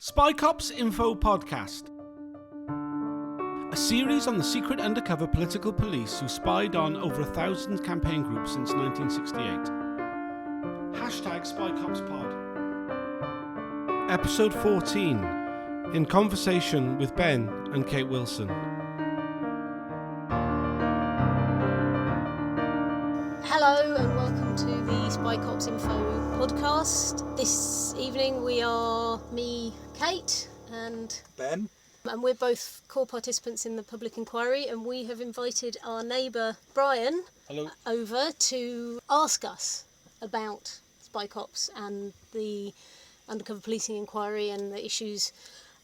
Spy Cops Info Podcast, a series on the secret undercover political police who spied on over 1,000 campaign groups since 1968. Hashtag SpyCopsPod. Episode 14, in conversation with Ben and Kate Wilson. Hello and welcome to the Spy Cops Info podcast. This evening we are me, Kate, and Ben. And we're both core participants in the public inquiry, and we have invited our neighbour Brian over to ask us about Spy Cops and the undercover policing inquiry and the issues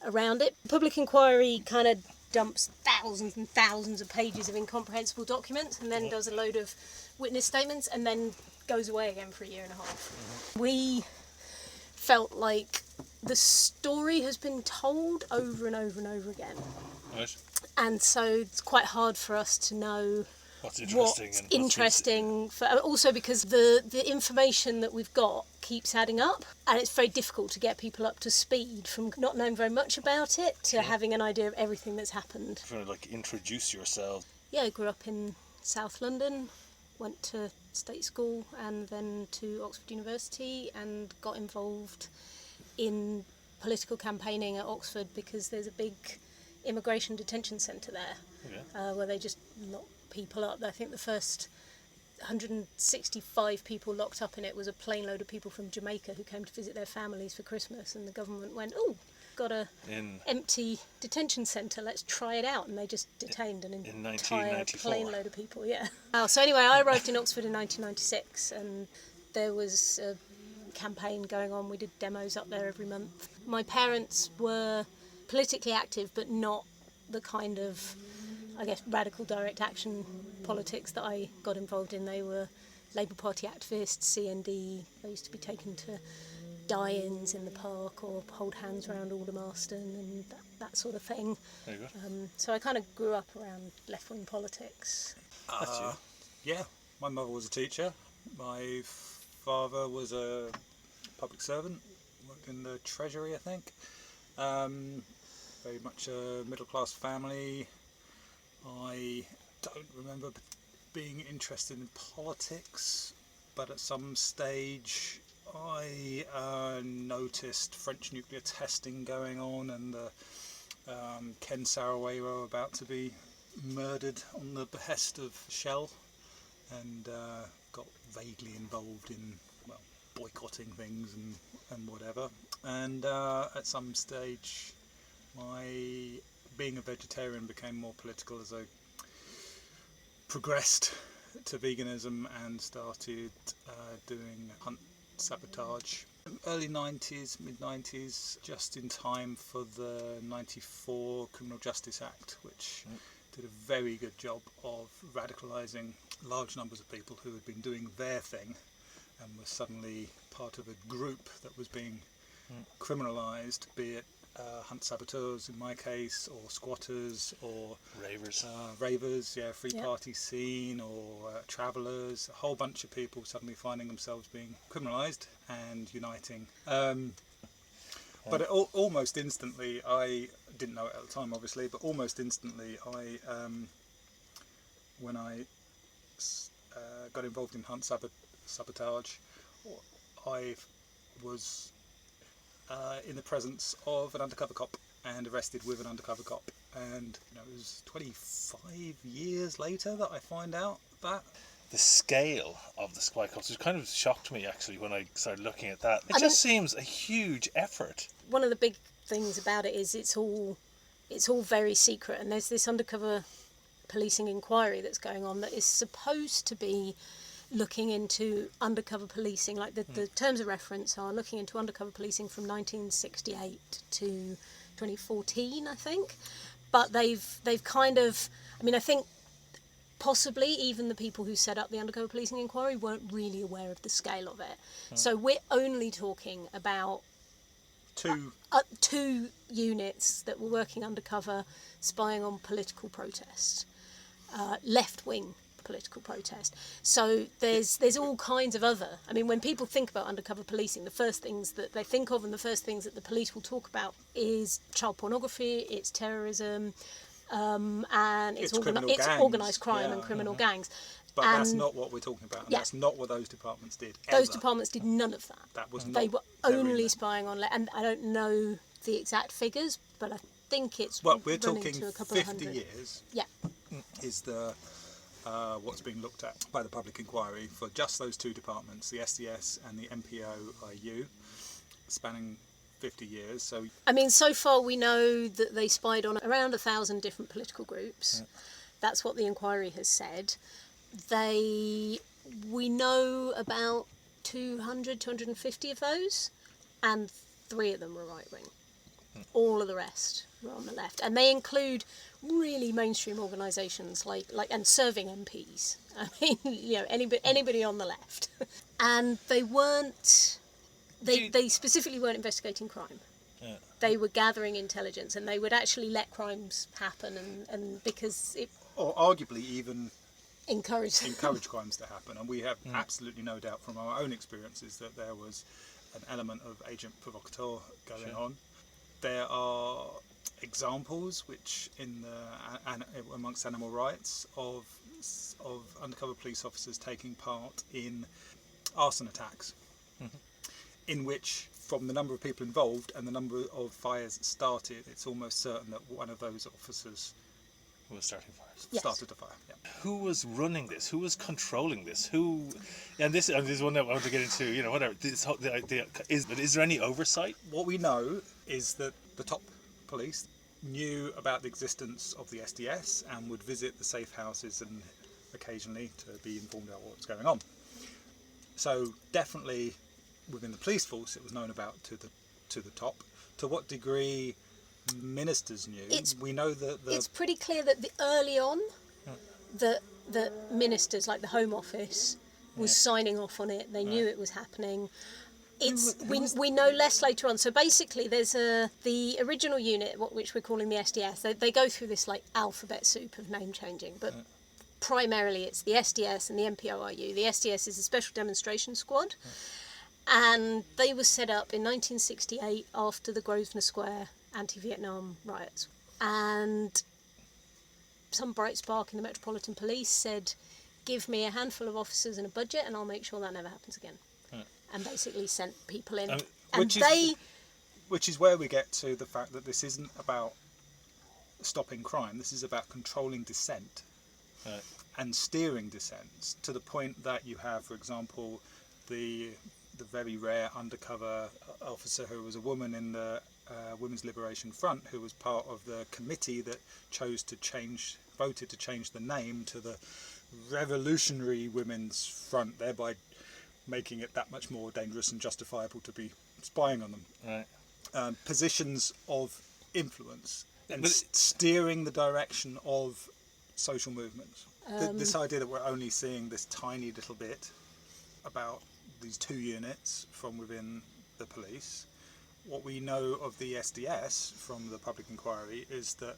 around it. Public inquiry kind of dumps thousands and thousands of pages of incomprehensible documents and then does a load of witness statements and then goes away again for a year and a half. We felt like the story has been told over and over and over again. Right. And so it's quite hard for us to know what's interesting also because the information that we've got keeps adding up, and it's very difficult to get people up to speed from not knowing very much about it to having an idea of everything that's happened. Trying to introduce yourself. Yeah, I grew up in South London, went to state school and then to Oxford University and got involved in political campaigning at Oxford because there's a big immigration detention centre there, where they just lock people up. I think the first 165 people locked up in it was a plane load of people from Jamaica who came to visit their families for Christmas, and the government went, got a empty detention centre, let's try it out, and they just detained an entire plane load of people. So anyway, I arrived in Oxford in 1996, and there was a campaign going on. We did demos up there every month. My parents were politically active, but not the kind of, I guess, radical direct action politics that I got involved in. They were Labour Party activists, CND. They used to be taken to die-ins in the park or hold hands around Aldermaston and that sort of thing. Very good. So I kind of grew up around left-wing politics. That's you. Yeah, my mother was a teacher. My father was a public servant, worked in the Treasury, I think. Very much a middle-class family. I don't remember being interested in politics, but at some stage I noticed French nuclear testing going on and the Ken Saro-Wiwa about to be murdered on the behest of Shell, and got vaguely involved in boycotting things and whatever. And at some stage being a vegetarian became more political as I progressed to veganism and started doing hunt sabotage. Early 90s, mid 90s, just in time for the 94 Criminal Justice Act, which did a very good job of radicalising large numbers of people who had been doing their thing and were suddenly part of a group that was being criminalised, be it hunt saboteurs in my case, or squatters, or ravers, free party scene, or travellers, a whole bunch of people suddenly finding themselves being criminalised and uniting. But almost instantly, I didn't know it at the time obviously, but almost instantly when I got involved in hunt sabotage, I was in the presence of an undercover cop and arrested with an undercover cop, and it was 25 years later that I find out that. The scale of the Spy Cops was kind of shocked me actually when I started looking at that. It seems a huge effort. One of the big things about it is it's all very secret, and there's this undercover policing inquiry that's going on that is supposed to be looking into undercover policing, like the terms of reference are looking into undercover policing from 1968 to 2014, I think. But they've kind of, I think possibly even the people who set up the undercover policing inquiry weren't really aware of the scale of it. So we're only talking about two units that were working undercover, spying on political protest, left-wing political protest. So there's all kinds of other. I mean, when people think about undercover policing, the first things that they think of and the first things that the police will talk about is child pornography, it's terrorism, and it's organised crime and criminal gangs. But that's not what we're talking about. And that's not what those departments did. Those departments did none of that. That was not. They were only spying on, and I don't know the exact figures, but I think it's we're talking to a couple 50 of hundred. years. Yeah. Is the what's being looked at by the public inquiry for just those two departments, the SDS and the MPOIU, spanning 50 years. So I mean, so far we know that they spied on around 1,000 different political groups. That's what the inquiry has said. We know about 200, 250 of those, and 3 of them were right wing. All of the rest were on the left, and they include really mainstream organisations like and serving MPs. I mean, anybody on the left, and they weren't. They specifically weren't investigating crime. Yeah. They were gathering intelligence, and they would actually let crimes happen, and because it or arguably even encourage crimes to happen. And we have absolutely no doubt from our own experiences that there was an element of agent provocateur going on. There are examples which amongst animal rights of undercover police officers taking part in arson attacks, in which, from the number of people involved and the number of fires started, it's almost certain that one of those officers was starting fires. Started a fire. Yeah. Who was running this? Who was controlling this? And this is one that I want to get into. Whatever. Is there any oversight? What we know is that the top police knew about the existence of the SDS and would visit the safe houses and occasionally to be informed about what was going on. So definitely within the police force, it was known about to the top. To what degree ministers knew, we know that it's pretty clear that early on, the ministers, like the Home Office, was signing off on it. They knew it was happening. We know less later on. So basically, there's the original unit, which we're calling the SDS. They go through this like alphabet soup of name changing, but primarily it's the SDS and the MPOIU. The SDS is a Special Demonstration Squad, and they were set up in 1968 after the Grosvenor Square anti-Vietnam riots. And some bright spark in the Metropolitan Police said, give me a handful of officers and a budget and I'll make sure that never happens again. And basically sent people in. Which is where we get to the fact that this isn't about stopping crime, this is about controlling dissent and steering dissent, to the point that you have, for example, the very rare undercover officer who was a woman in the Women's Liberation Front, who was part of the committee that voted to change the name to the Revolutionary Women's Front, thereby making it that much more dangerous and justifiable to be spying on them. Right. Positions of influence and steering the direction of social movements. This idea that we're only seeing this tiny little bit about these 2 units from within the police. What we know of the SDS from the public inquiry is that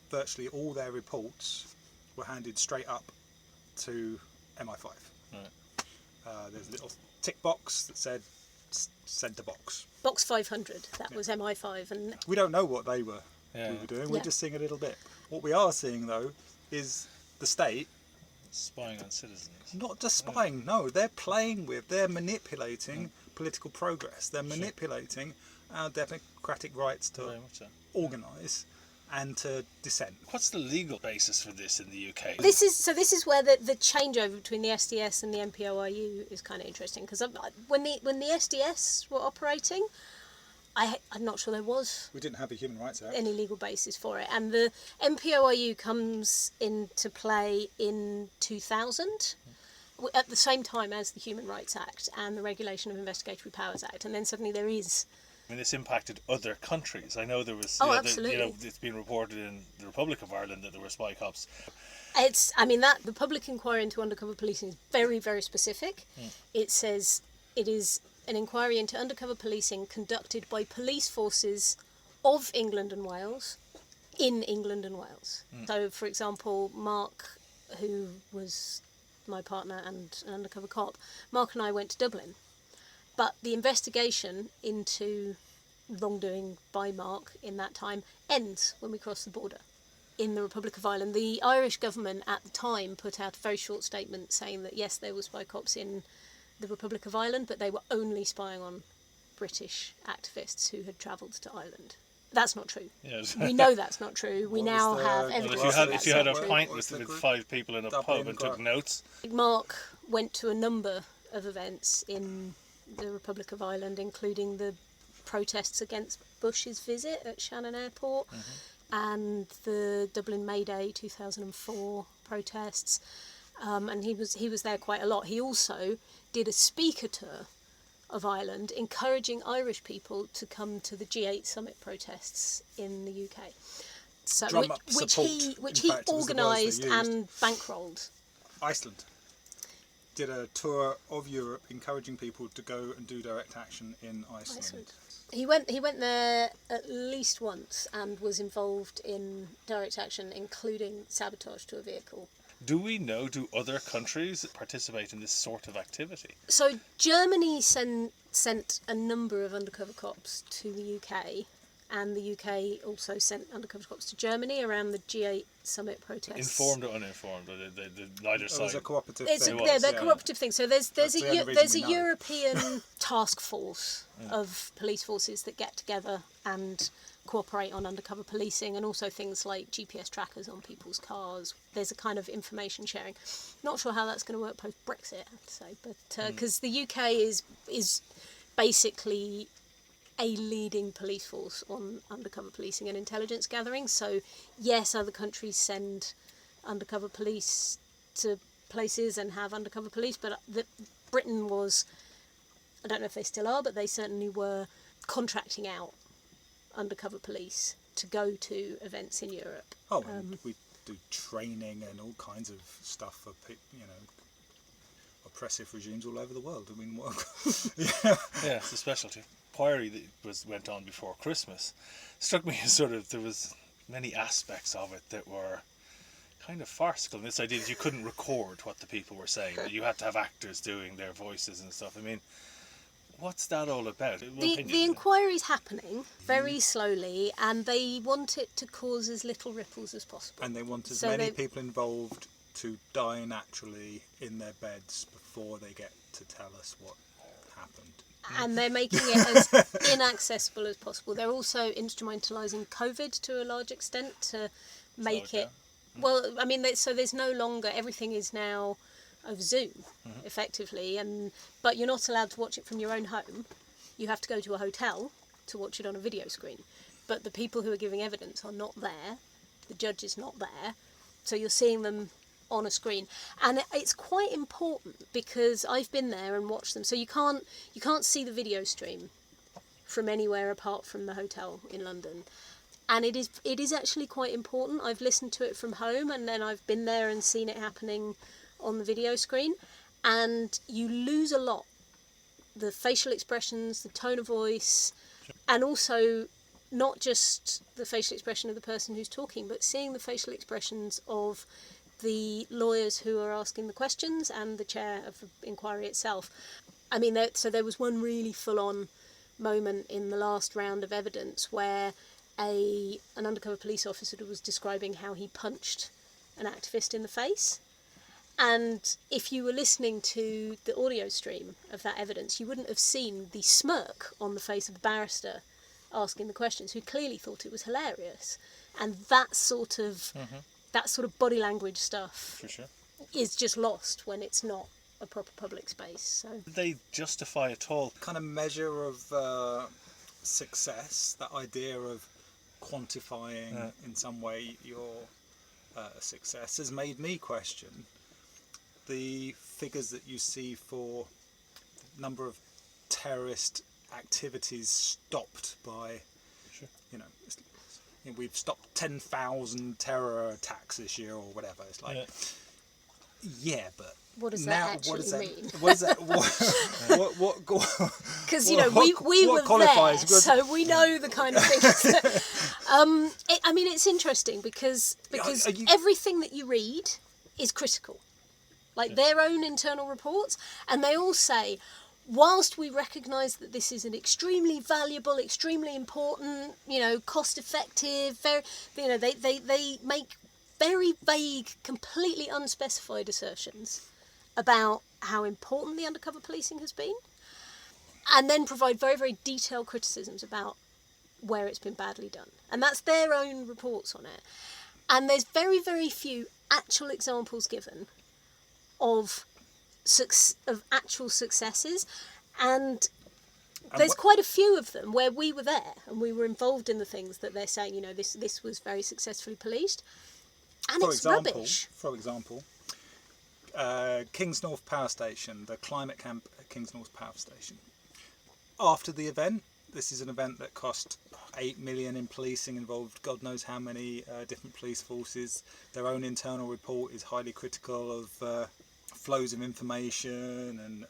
virtually all their reports were handed straight up to MI5. Right. There's a little tick box that said centre box. Box 500, that was MI5. And we don't know what we were doing, we're just seeing a little bit. What we are seeing, though, is the state spying on citizens. Not just spying, no, they're manipulating political progress. They're manipulating our democratic rights to organise and to dissent. What's the legal basis for this in the UK? This is where the changeover between the SDS and the MPOIU is kind of interesting, because when the SDS were operating, I'm not sure there was. We didn't have a Human Rights Act. Any legal basis for it, and the MPOIU comes into play in 2000. At the same time as the Human Rights Act and the Regulation of Investigatory Powers Act, and then suddenly there is. I mean, this impacted other countries. I know there was. Absolutely. It's been reported in the Republic of Ireland that there were spy cops. The public inquiry into undercover policing is very, very specific. It says it is an inquiry into undercover policing conducted by police forces of England and Wales in England and Wales. So, for example, Mark, who was my partner and an undercover cop, Mark and I went to Dublin. But the investigation into wrongdoing by Mark in that time ends when we cross the border in the Republic of Ireland. The Irish government at the time put out a very short statement saying that yes, there were spy cops in the Republic of Ireland, but they were only spying on British activists who had travelled to Ireland. That's not true. Yes. We know that's not true. We now have evidence. If you had a pint with 5 people in a pub and took notes. Mark went to a number of events in the Republic of Ireland, including the protests against Bush's visit at Shannon Airport and the Dublin May Day 2004 protests, and he was there quite a lot. He also did a speaker tour of Ireland, encouraging Irish people to come to the G8 summit protests in the UK. So, which he organised and bankrolled. Iceland did a tour of Europe, encouraging people to go and do direct action in Iceland. He went there at least once and was involved in direct action, including sabotage to a vehicle. Do we know, do other countries participate in this sort of activity? So Germany sent a number of undercover cops to the UK, and the UK also sent undercover cops to Germany around the G8 summit protests. Informed or uninformed, or neither side? It was a cooperative thing. They're cooperative things. So there's a European task force of police forces that get together and cooperate on undercover policing, and also things like GPS trackers on people's cars. There's a kind of information sharing. Not sure how that's going to work post Brexit, I have to say, but because the UK is basically a leading police force on undercover policing and intelligence gathering. So yes, other countries send undercover police to places and have undercover police, but Britain was, I don't know if they still are, but they certainly were contracting out undercover police to go to events in Europe. And we do training and all kinds of stuff for oppressive regimes all over the world. I mean, yeah, it's a specialty. Inquiry that went on before Christmas struck me as there was many aspects of it that were kind of farcical. And this idea that you couldn't record what the people were saying, that you had to have actors doing their voices and stuff. I mean, what's that all about? The inquiry's happening very slowly, and they want it to cause as little ripples as possible. And they want as many people involved to die naturally in their beds before they get to tell us what happened. And they're making it as inaccessible as possible. They're also instrumentalising COVID to a large extent to make it... Well, I mean, so there's no longer... Everything is now over Zoom, effectively, but you're not allowed to watch it from your own home. You have to go to a hotel to watch it on a video screen. But the people who are giving evidence are not there. The judge is not there. So you're seeing them on a screen, and it's quite important because I've been there and watched them. So you can't see the video stream from anywhere apart from the hotel in London, and it is actually quite important. I've listened to it from home, and then I've been there and seen it happening on the video screen, and you lose a lot. The facial expressions, the tone of voice, and also not just the facial expression of the person who's talking, but seeing the facial expressions of the lawyers who are asking the questions and the chair of the inquiry itself. I mean, so there was one really full-on moment in the last round of evidence where an undercover police officer was describing how he punched an activist in the face. And if you were listening to the audio stream of that evidence, you wouldn't have seen the smirk on the face of the barrister asking the questions, who clearly thought it was hilarious. And that sort of body language stuff is just lost when it's not a proper public space. So did they justify at all kind of measure of success, that idea of quantifying in some way your success, has made me question the figures that you see for the number of terrorist activities stopped by, we've stopped 10,000 terror attacks this year or whatever. It's like, but what does that actually mean? What does that? What? Because we were there, so we know the kind of things. That, I mean, it's interesting because everything that you read is critical. like their own internal reports, and they all say, whilst we recognise that this is an extremely valuable, extremely important, cost effective, very, they make very vague, completely unspecified assertions about how important the undercover policing has been, and then provide very, very detailed criticisms about where it's been badly done. And that's their own reports on it. And there's very, very few actual examples given of actual successes, and there's quite a few of them where we were there and we were involved in the things that they're saying, this was very successfully policed, and it's rubbish. For example, Kingsnorth Power Station, the climate camp at Kingsnorth Power Station. After the event, this is an event that cost 8 million in policing, involved God knows how many different police forces. Their own internal report is highly critical of flows of information and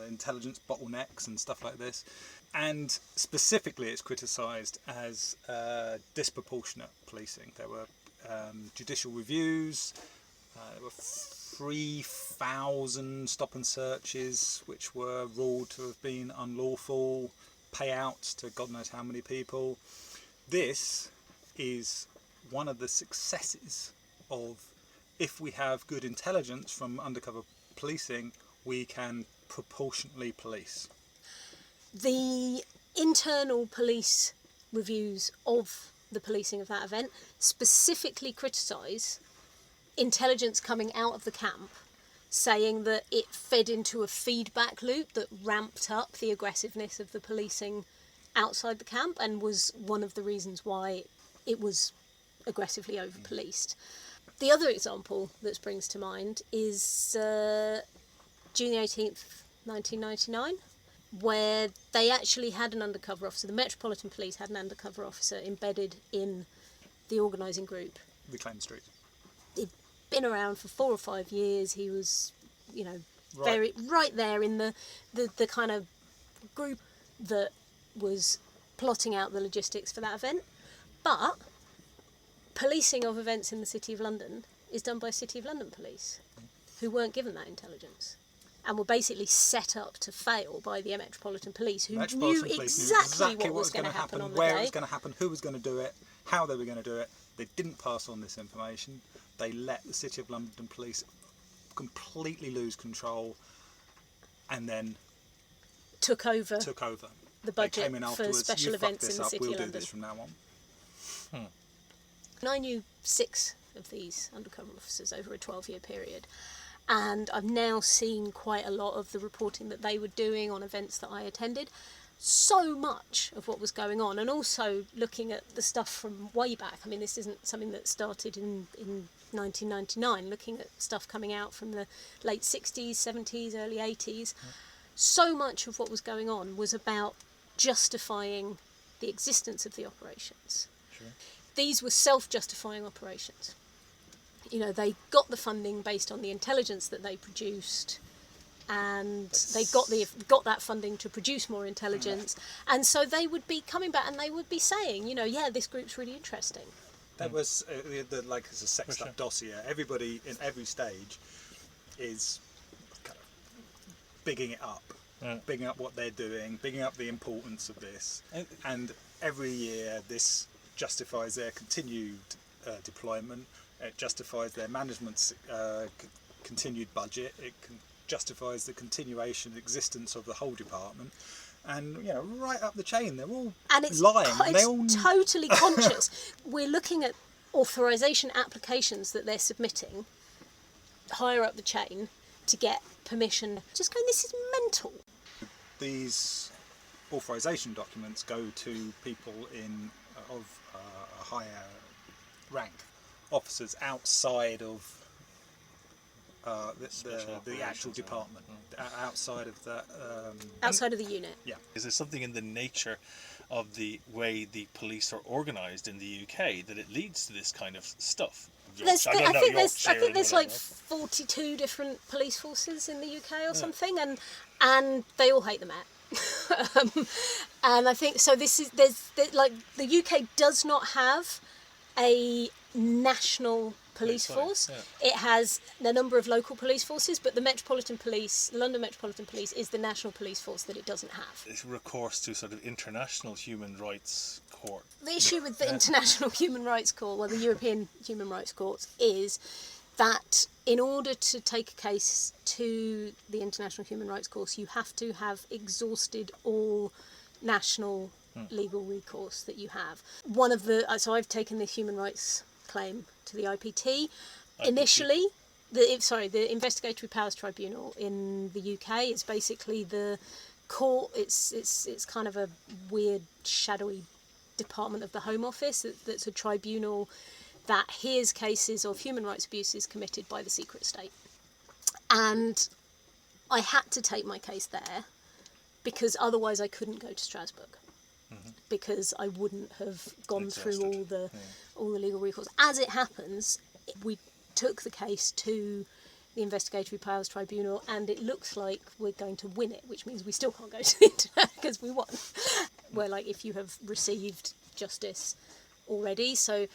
intelligence bottlenecks and stuff like this. And specifically it's criticised as disproportionate policing. There were judicial reviews, there were 3,000 stop and searches which were ruled to have been unlawful, payouts to God knows how many people. This is one of the successes of, if we have good intelligence from undercover policing, we can proportionately police. The internal police reviews of the policing of that event specifically criticise intelligence coming out of the camp, saying that it fed into a feedback loop that ramped up the aggressiveness of the policing outside the camp and was one of the reasons why it was aggressively over-policed. The other example that springs to mind is June the 18th, 1999, where they actually had an undercover officer. The Metropolitan Police had an undercover officer embedded in the organising group. Reclaim Street. He'd been around for 4 or 5 years. He was, very right there in the kind of group that was plotting out the logistics for that event. But policing of events in the City of London is done by City of London Police, who weren't given that intelligence and were basically set up to fail by the Metropolitan Police, who knew exactly what was going to happen on the day. Where it was going to happen, who was going to do it, how they were going to do it. They didn't pass on this information. They let the City of London Police completely lose control and then took over the budget they came in afterwards, for special events in the City we'll of London. Do this from now on. And I knew 6 of these undercover officers over a 12-year period. And I've now seen quite a lot of the reporting that they were doing on events that I attended. So much of what was going on, and also looking at the stuff from way back. I mean, this isn't something that started in 1999, looking at stuff coming out from the late 60s, 70s, early 80s. So much of what was going on was about justifying the existence of the operations. Sure. These were self-justifying operations. They got the funding based on the intelligence that they produced, and they got that funding to produce more intelligence, and so they would be coming back and they would be saying, this group's really interesting. That was it's a sexed up dossier. Everybody in every stage is kind of bigging it up, bigging up what they're doing, bigging up the importance of this, and every year this justifies their continued deployment. It justifies their management's continued budget. It justifies the continuation, existence of the whole department, and right up the chain, they're all lying. It's totally conscious. We're looking at authorisation applications that they're submitting higher up the chain to get permission. Just going, this is mental. These authorisation documents go to people of a higher rank. Officers outside of the actual department, outside of that. Outside of the unit. Yeah. Is there something in the nature of the way the police are organised in the UK that it leads to this kind of stuff? I think there's like 42 different police forces in the UK or something, and they all hate the Met. And I think so. The UK does not have a national police force. Yeah. It has a number of local police forces, but the London Metropolitan Police is the national police force that it doesn't have. It's recourse to sort of international human rights court. The issue with the International Human Rights Court, well, the European Human Rights Courts, is that in order to take a case to the International Human Rights Court, you have to have exhausted all national legal recourse that you have. So I've taken the human rights claim to the IPT. Initially, the Investigatory Powers Tribunal in the UK is basically the court. It's kind of a weird, shadowy department of the Home Office that's a tribunal that hears cases of human rights abuses committed by the secret state. And I had to take my case there because otherwise I couldn't go to Strasbourg. Because I wouldn't have gone through all the legal recourse. As it happens, we took the case to the Investigatory Powers Tribunal, and it looks like we're going to win it, which means we still can't go to the internet because we won. Where, like, if you have received justice already. So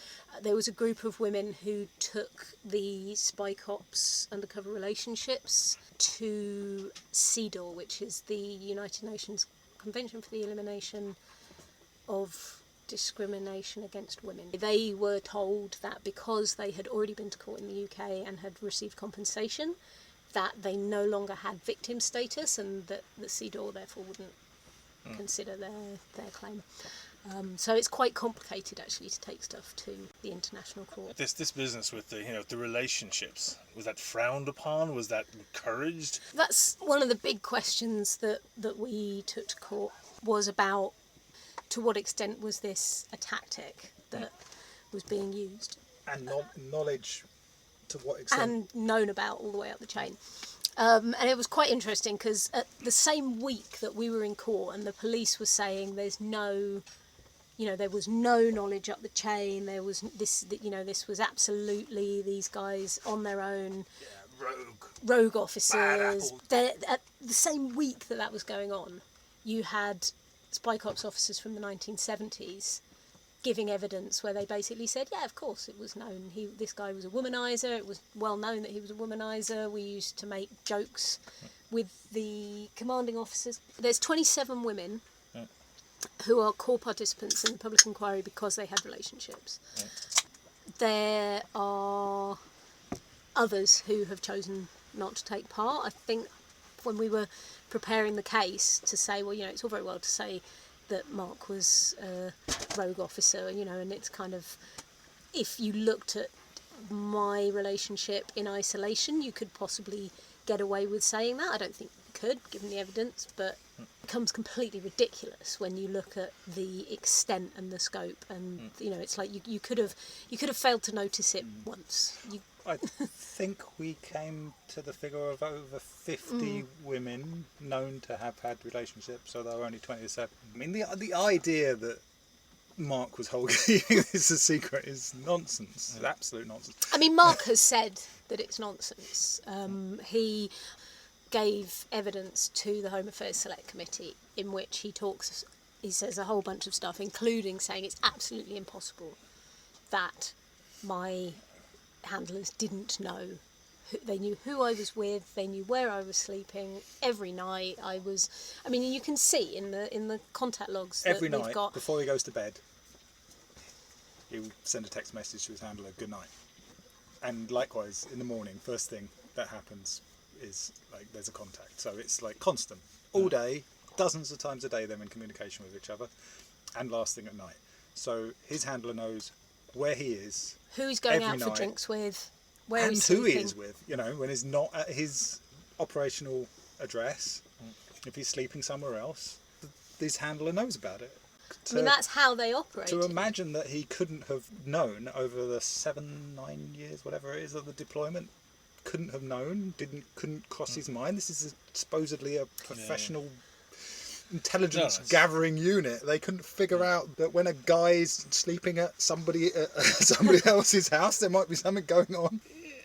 there was a group of women who took the Spy Cops undercover relationships to CEDAW, which is the United Nations Convention for the Elimination of Discrimination Against Women. They were told that because they had already been to court in the UK and had received compensation, that they no longer had victim status and that the CEDAW therefore wouldn't consider their claim. So it's quite complicated actually to take stuff to the international court. This business with the relationships, was that frowned upon? Was that encouraged? That's one of the big questions that we took to court, was about to what extent was this a tactic that was being used. And knowledge to what extent? And known about all the way up the chain. And it was quite interesting because at the same week that we were in court and the police were saying there was no knowledge up the chain, there was this was absolutely these guys on their own, rogue officers. At the same week that was going on, you had Spy Cops officers from the 1970s giving evidence where they basically said, yeah, of course, it was known. This guy was a womanizer. It was well known that he was a womanizer. We used to make jokes with the commanding officers. There's 27 women who are core participants in the public inquiry because they had relationships. There are others who have chosen not to take part. I think when we were preparing the case to say, well, it's all very well to say that Mark was a rogue officer, and it's kind of, if you looked at my relationship in isolation, you could possibly get away with saying that. I don't think you could, given the evidence, but it becomes completely ridiculous when you look at the extent and the scope, and it's like you could have failed to notice it once. I think we came to the figure of over 50 women known to have had relationships, so there were only 27. I mean, the idea that Mark was keeping this a secret is nonsense. It's absolute nonsense. I mean, Mark has said that it's nonsense. He gave evidence to the Home Affairs Select Committee in which he says a whole bunch of stuff, including saying it's absolutely impossible that my handlers didn't know. They knew who I was with, they knew where I was sleeping every night. You can see in the contact logs that every night we've got, before he goes to bed, he would send a text message to his handler, good night. And likewise in the morning, first thing that happens is like there's a contact. So it's like constant all day, dozens of times a day they're in communication with each other, and last thing at night. So his handler knows where he is, who he's going out for drinks with, where and he's who sleeping. he is with, when he's not at his operational address. If he's sleeping somewhere else, his handler knows about it. That's how they operate. To imagine that he couldn't have known over the 7-9 years, whatever it is, of the deployment, couldn't have known, couldn't cross his mind. This is supposedly a professional intelligence gathering unit. They couldn't figure out that when a guy's sleeping at somebody else's house, there might be something going on.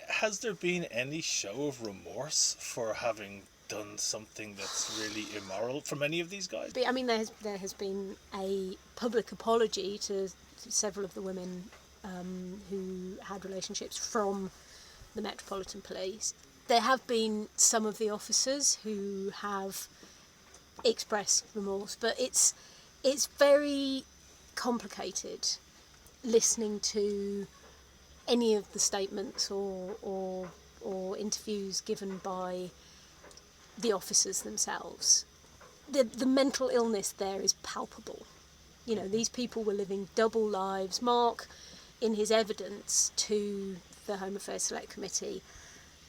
Has there been any show of remorse for having done something that's really immoral from any of these guys? I mean, there has been a public apology to several of the women who had relationships from the Metropolitan Police. There have been some of the officers who have expressed remorse, but it's very complicated listening to any of the statements or interviews given by the officers themselves. The mental illness there is palpable. You know, these people were living double lives. Mark, in his evidence to the Home Affairs Select Committee,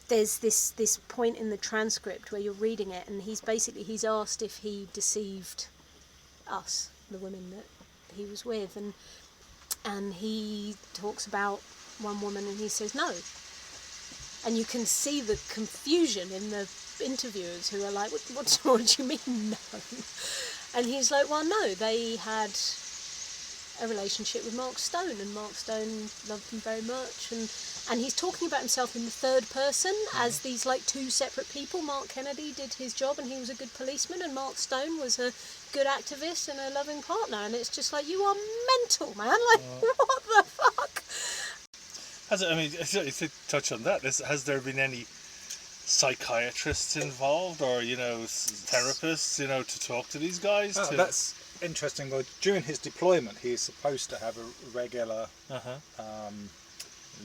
there's this point in the transcript where you're reading it, and he's asked if he deceived us, the women that he was with, and he talks about one woman and he says no. And you can see the confusion in the interviewers who are like, what do you mean no? And he's like, well, no, they had a relationship with Mark Stone, and Mark Stone loved them very much, and he's talking about himself in the third person as these like two separate people. Mark Kennedy did his job and he was a good policeman, and Mark Stone was a good activist and a loving partner, and it's just like, you are mental, man, like what the fuck? To touch on that, has there been any psychiatrists involved, or therapists, to talk to these guys? That's interesting. Well, during his deployment, he is supposed to have a regular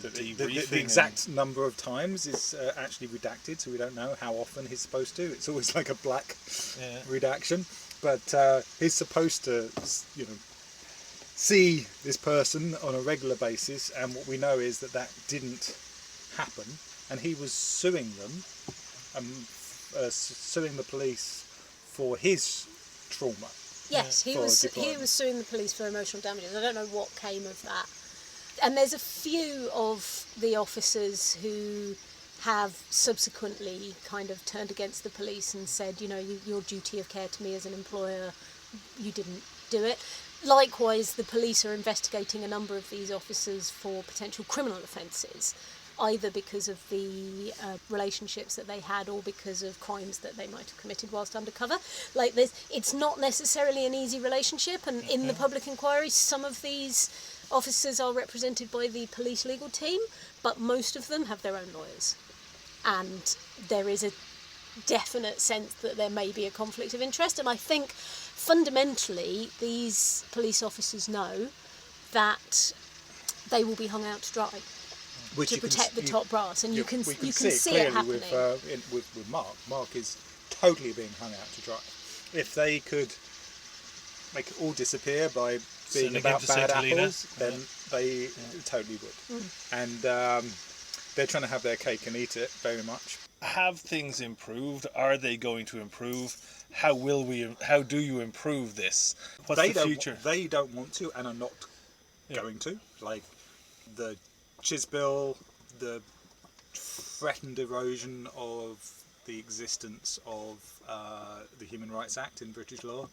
the exact number of times is actually redacted, so we don't know how often he's supposed to. It's always like a black redaction, but he's supposed to see this person on a regular basis, and what we know is that didn't happen, and he was suing them, suing the police for his trauma. Yes, he was suing the police for emotional damages. I don't know what came of that. And there's a few of the officers who have subsequently kind of turned against the police and said, your duty of care to me as an employer, you didn't do it. Likewise, the police are investigating a number of these officers for potential criminal offences, either because of the relationships that they had or because of crimes that they might have committed whilst undercover. Like, it's not necessarily an easy relationship, and in the public inquiry, some of these officers are represented by the police legal team, but most of them have their own lawyers. And there is a definite sense that there may be a conflict of interest, and I think fundamentally these police officers know that they will be hung out to dry. To protect the top brass, and you can see it happening. With Mark. Mark is totally being hung out to dry. If they could make it all disappear by being about bad apples, then they totally would. And they're trying to have their cake and eat it very much. Have things improved? Are they going to improve? How do you improve this? What's the future? They don't want to, and are not going to. Like the Chisbill, the threatened erosion of the existence of the Human Rights Act in British law.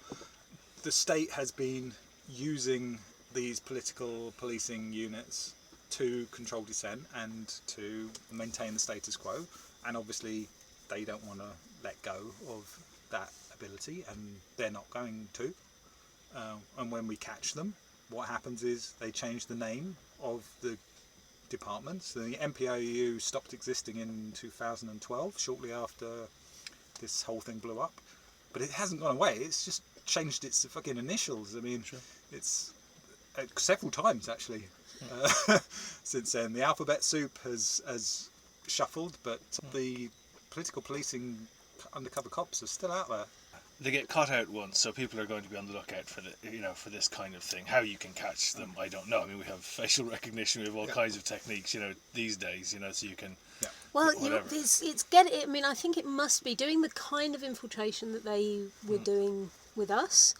The state has been using these political policing units to control dissent and to maintain the status quo, and obviously they don't want to let go of that ability, and they're not going to. And when we catch them, what happens is they change the name of the departments. The MPOU stopped existing in 2012, shortly after this whole thing blew up, but it hasn't gone away. It's just changed its fucking initials. I mean, it's several times actually since then. The alphabet soup has shuffled, but the political policing undercover cops are still out there. They get caught out once, so people are going to be on the lookout for for this kind of thing. How you can catch them, I don't know. I mean, we have facial recognition, we have all kinds of techniques, these days, so you can. Yeah. Well, I mean, I think it must be doing the kind of infiltration that they were doing with us.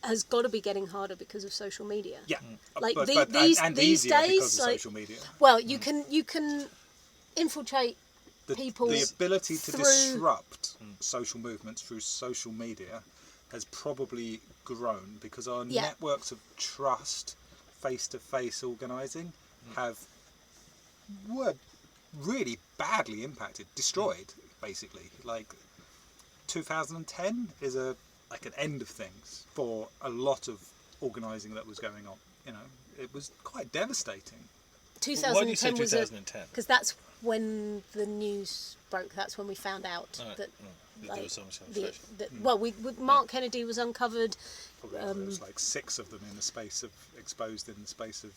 Has got to be getting harder because of social media. Yeah, like these days, because of social media. Well, you can infiltrate people. The ability to disrupt social movements through social media has probably grown because our networks of trust, face-to-face organising, were really badly impacted, destroyed, basically. Like 2010 is an end of things for a lot of organising that was going on it was quite devastating. 2010 Why do you say was 2010? because that's when the news broke. That's when we found out that there was so much Mark Kennedy was uncovered. There was like 6 of them exposed in the space of.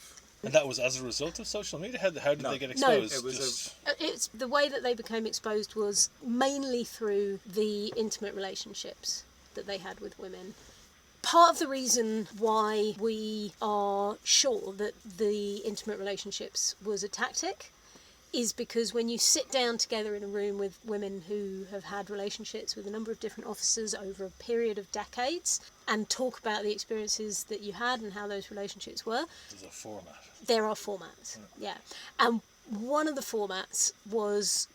And that was as a result of social media? How did they get exposed? No, it was it's the way that they became exposed was mainly through the intimate relationships that they had with women. Part of the reason why we are sure that the intimate relationships was a tactic is because when you sit down together in a room with women who have had relationships with a number of different officers over a period of decades and talk about the experiences that you had and how those relationships were. There's a format. There are formats, yeah. And one of the formats was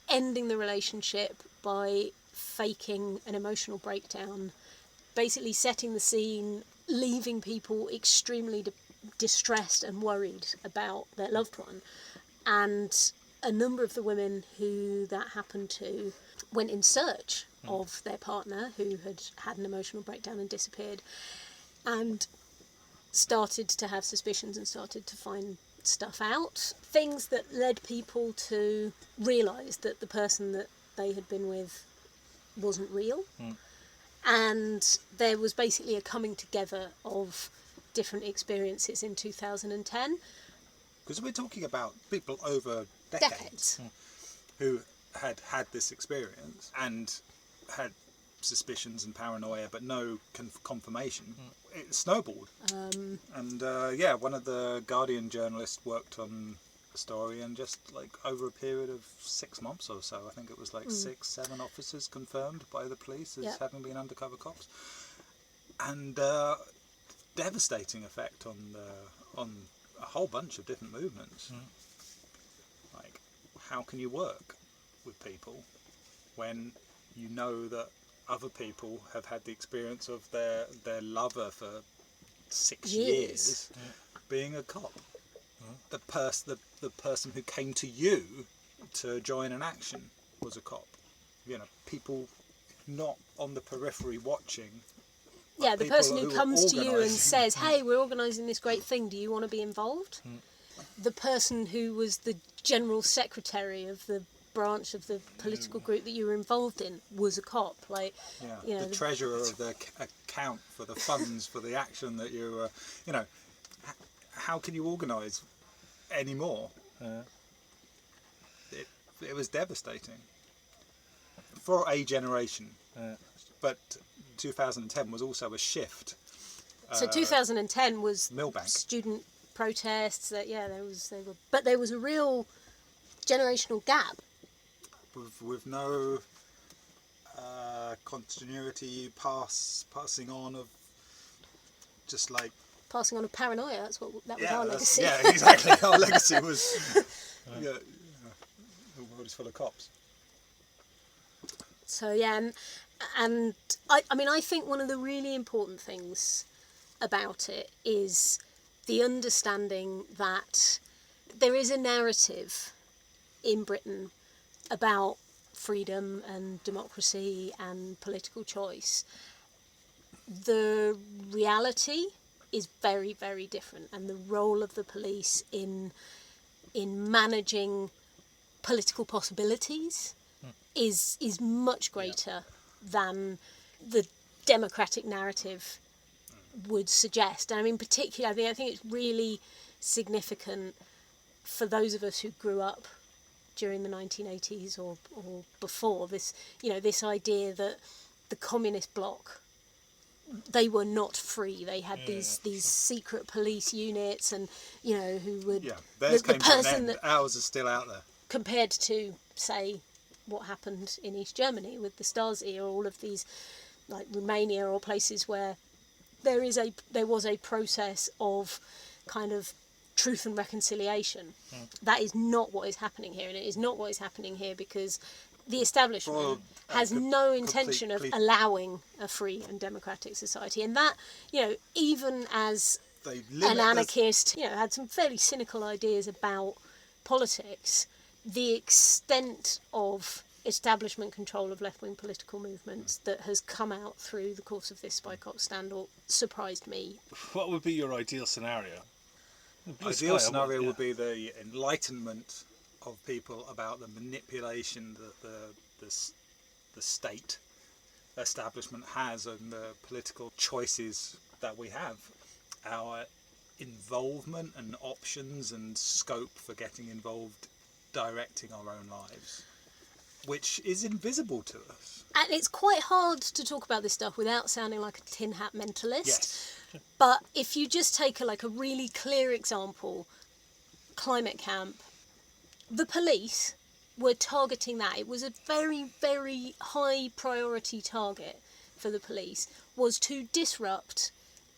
ending the relationship by faking an emotional breakdown, basically setting the scene, leaving people extremely distressed and worried about their loved one. And a number of the women who that happened to went in search of their partner who had had an emotional breakdown and disappeared, and started to have suspicions and started to find stuff out. Things that led people to realise that the person that they had been with wasn't real. And there was basically a coming together of different experiences in 2010. Because we're talking about people over decades. Who had this experience and had suspicions and paranoia, but no confirmation. It snowballed. And one of the Guardian journalists worked on the story, and just like over a period of 6 months or so, I think it was like 6-7 officers confirmed by the police as having been undercover cops, and devastating effect on a whole bunch of different movements. Like, how can you work with people when you know that other people have had the experience of their lover for 6 years being a cop? The person who came to you to join an action was a cop. People not on the periphery watching. Yeah, the person who comes to you and says, hey, we're organising this great thing, do you want to be involved? The person who was the general secretary of the branch of the political group that you were involved in was a cop. The treasurer of the account for the funds for the action that you were, how can you organise any more? It was devastating for a generation. But 2010 was also a shift. So 2010 was Millbank. Student protests. But there was a real generational gap. With no continuity, passing on of just like passing on of paranoia. That was our legacy. Yeah, exactly. Our legacy was the world is full of cops. So and I think one of the really important things about it is the understanding that there is a narrative in Britain about freedom and democracy and political choice. The reality is very, very different, and the role of the police in managing political possibilities is much greater than the democratic narrative would suggest. And particularly, I think it's really significant for those of us who grew up during the 1980s or before, this idea that the communist bloc, they were not free. They had these secret police units, and who would theirs came to an end. Ours are still out there. Compared to, say, what happened in East Germany with the Stasi, or all of these, like Romania, or places where there was a process of kind of truth and reconciliation. That is not what is happening here, and it is not what is happening here because the establishment has no intention of allowing a free and democratic society. And that, even as an anarchist, had some fairly cynical ideas about politics, the extent of establishment control of left-wing political movements that has come out through the course of this Spike Ops scandal surprised me. What would be your ideal scenario? Ideal scenario would be the enlightenment of people about the manipulation that the state establishment has and the political choices that we have. Our involvement and options and scope for getting involved, directing our own lives, which is invisible to us. And it's quite hard to talk about this stuff without sounding like a tin hat mentalist. Yes. But if you just take a really clear example, climate camp, the police were targeting that. It was a very, very high priority target for the police, was to disrupt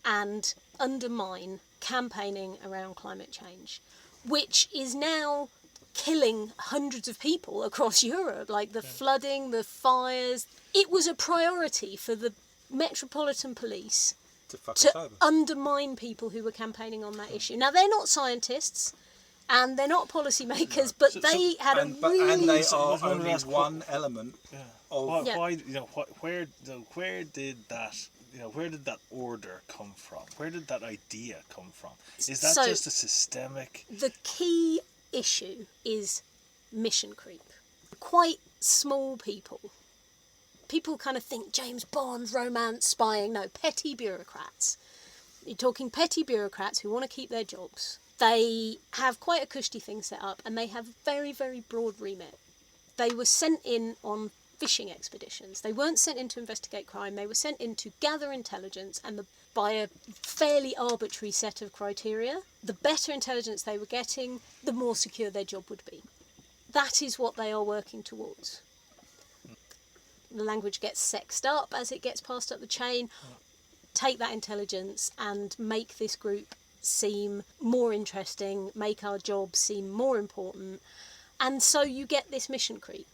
and undermine campaigning around climate change, which is now killing hundreds of people across Europe, like the flooding, the fires. It was a priority for the Metropolitan Police to undermine people who were campaigning on that issue. Now, they're not scientists and they're not policymakers, but they had and they are only one element of... Where did that order come from? Where did that idea come from? Is that just a systemic... The key issue is mission creep. Quite small people. People kind of think James Bond, romance, spying. No, petty bureaucrats. You're talking petty bureaucrats who want to keep their jobs. They have quite a cushy thing set up and they have very, very broad remit. They were sent in on fishing expeditions. They weren't sent in to investigate crime. They were sent in to gather intelligence, and by a fairly arbitrary set of criteria, the better intelligence they were getting, the more secure their job would be. That is what they are working towards. The language gets sexed up as it gets passed up the chain. Take that intelligence and make this group seem more interesting, make our jobs seem more important, and so you get this mission creep.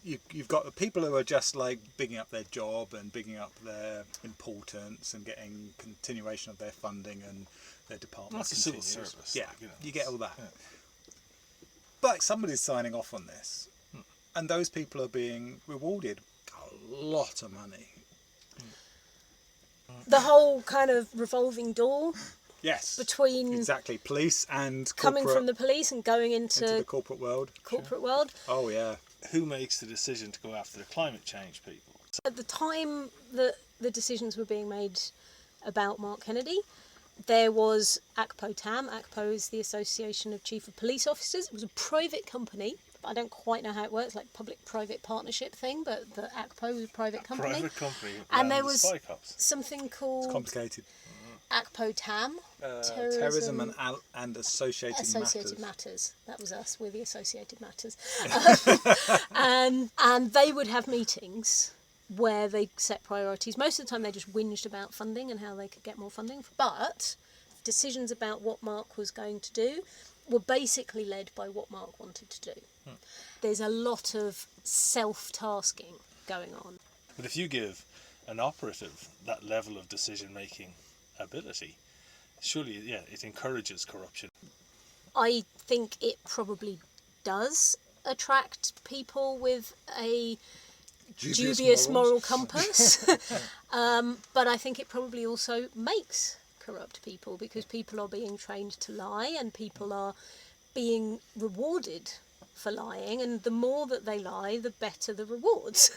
You've got the people who are just like bigging up their job and bigging up their importance and getting continuation of their funding and their department. That's a civil service. Yeah, you get all that. Yeah. But somebody's signing off on this, and those people are being rewarded a lot of money. The whole kind of revolving door. Yes. Between exactly police and coming from the police and going into the corporate world. World. Oh yeah. Who makes the decision to go after the climate change people? At the time that the decisions were being made about Mark Kennedy, there was ACPO-TAM. ACPO is the Association of Chief of Police Officers. It was a private company. I don't quite know how it works, like public-private partnership thing, but the ACPO was a private company. Private company. And there was something called... It's complicated. ACPO-TAM. Terrorism and Associated Matters. That was us. We're the Associated Matters. And they would have meetings where they set priorities. Most of the time they just whinged about funding and how they could get more funding. But decisions about what Mark was going to do were basically led by what Mark wanted to do. There's a lot of self-tasking going on. But if you give an operative that level of decision-making ability, surely, it encourages corruption. I think it probably does attract people with a dubious moral compass. But I think it probably also makes corrupt people, because people are being trained to lie and people are being rewarded for lying, and the more that they lie, the better the rewards.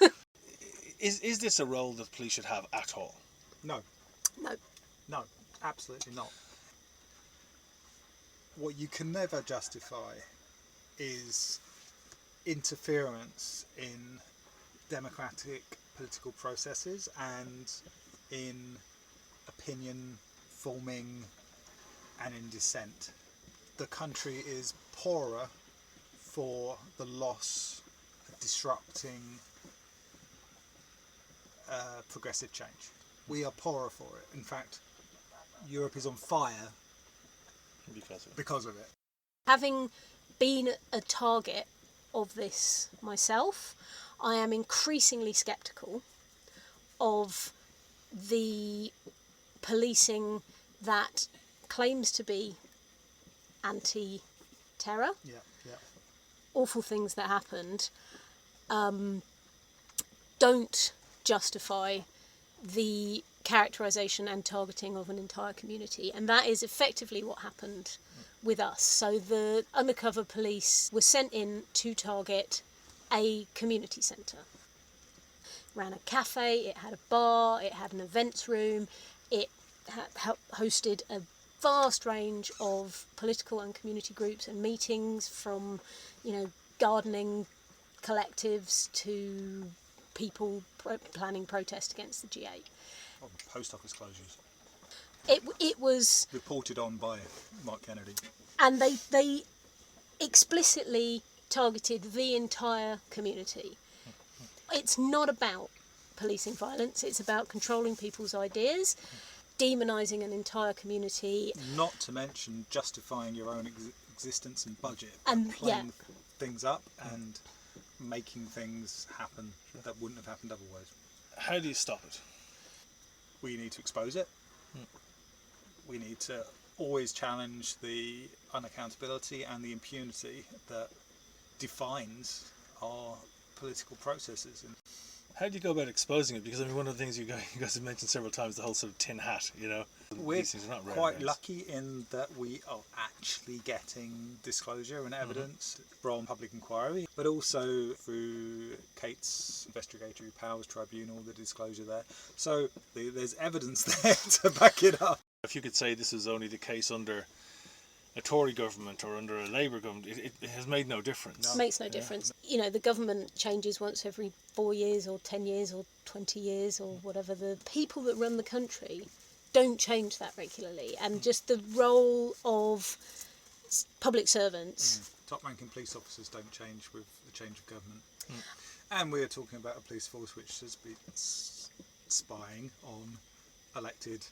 Is this a role that police should have at all? No. No, absolutely not. What you can never justify is interference in democratic political processes and in opinion forming and in dissent. The country is poorer for the loss of disrupting progressive change. We are poorer for it. In fact, Europe is on fire because of it. Having been a target of this myself, I am increasingly sceptical of the policing that claims to be anti-terror. Yeah. Awful things that happened, don't justify the characterisation and targeting of an entire community. And that is effectively what happened with us. So the undercover police were sent in to target a community centre. Ran a cafe, it had a bar, it had an events room, it hosted a vast range of political and community groups and meetings, from, gardening collectives to people planning protest against the G8. Oh, post office closures. It was reported on by Mark Kennedy. And they explicitly targeted the entire community. It's not about policing violence, it's about controlling people's ideas, demonising an entire community. Not to mention justifying your own existence and budget, and playing things up and making things happen that wouldn't have happened otherwise. How do you stop it? We need to expose it. We need to always challenge the unaccountability and the impunity that defines our political processes. How do you go about exposing it? Because one of the things you guys have mentioned several times, the whole sort of tin hat, We're These things are not rare quite events. lucky in that we are actually getting disclosure and evidence from public inquiry, but also through Kate's investigatory powers tribunal, the disclosure there. So there's evidence there to back it up. If you could say this is only the case under a Tory government or under a Labour government, it has made no difference. It makes no difference. The government changes once every 4 years or 10 years or 20 years or whatever. The people that run the country don't change that regularly. And just the role of public servants. Top-ranking police officers don't change with the change of government. And we're talking about a police force which has been spying on elected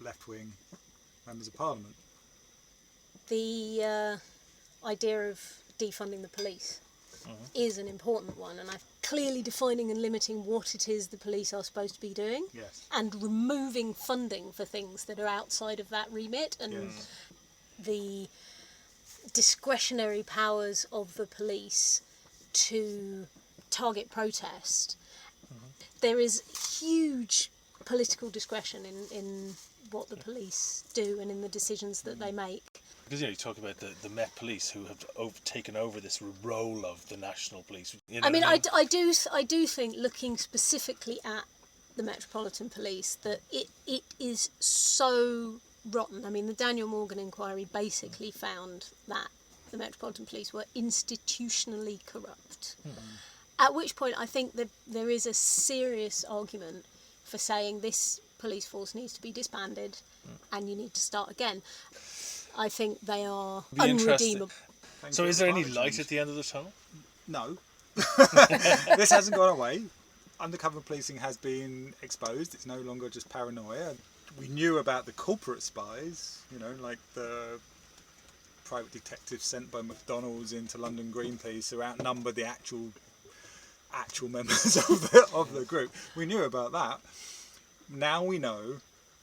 left-wing members of parliament. The idea of defunding the police is an important one, and clearly defining and limiting what it is the police are supposed to be doing, and removing funding for things that are outside of that remit, and the discretionary powers of the police to target protest. There is huge political discretion in what the police do and in the decisions that they make. Because you talk about the Met Police who have taken over this role of the National Police. I do think, looking specifically at the Metropolitan Police, that it is so rotten. The Daniel Morgan inquiry basically found that the Metropolitan Police were institutionally corrupt. At which point I think that there is a serious argument for saying this police force needs to be disbanded and you need to start again. I think they are unredeemable. So is there any light at the end of the tunnel? No. This hasn't gone away. Undercover policing has been exposed. It's no longer just paranoia. We knew about the corporate spies, like the private detectives sent by McDonald's into London Greenpeace who outnumbered the actual members of the group. We knew about that. Now we know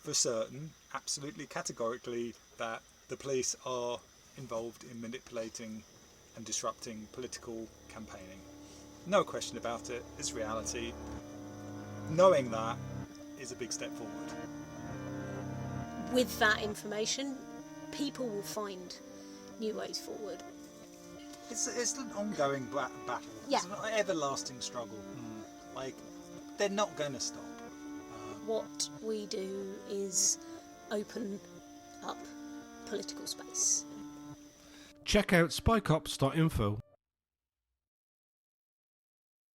for certain, absolutely categorically, that the police are involved in manipulating and disrupting political campaigning. No question about it, it's reality. Knowing that is a big step forward. With that information, people will find new ways forward. It's an ongoing battle. It's an everlasting struggle. They're not going to stop. What we do is open up political space. Check out spycops.info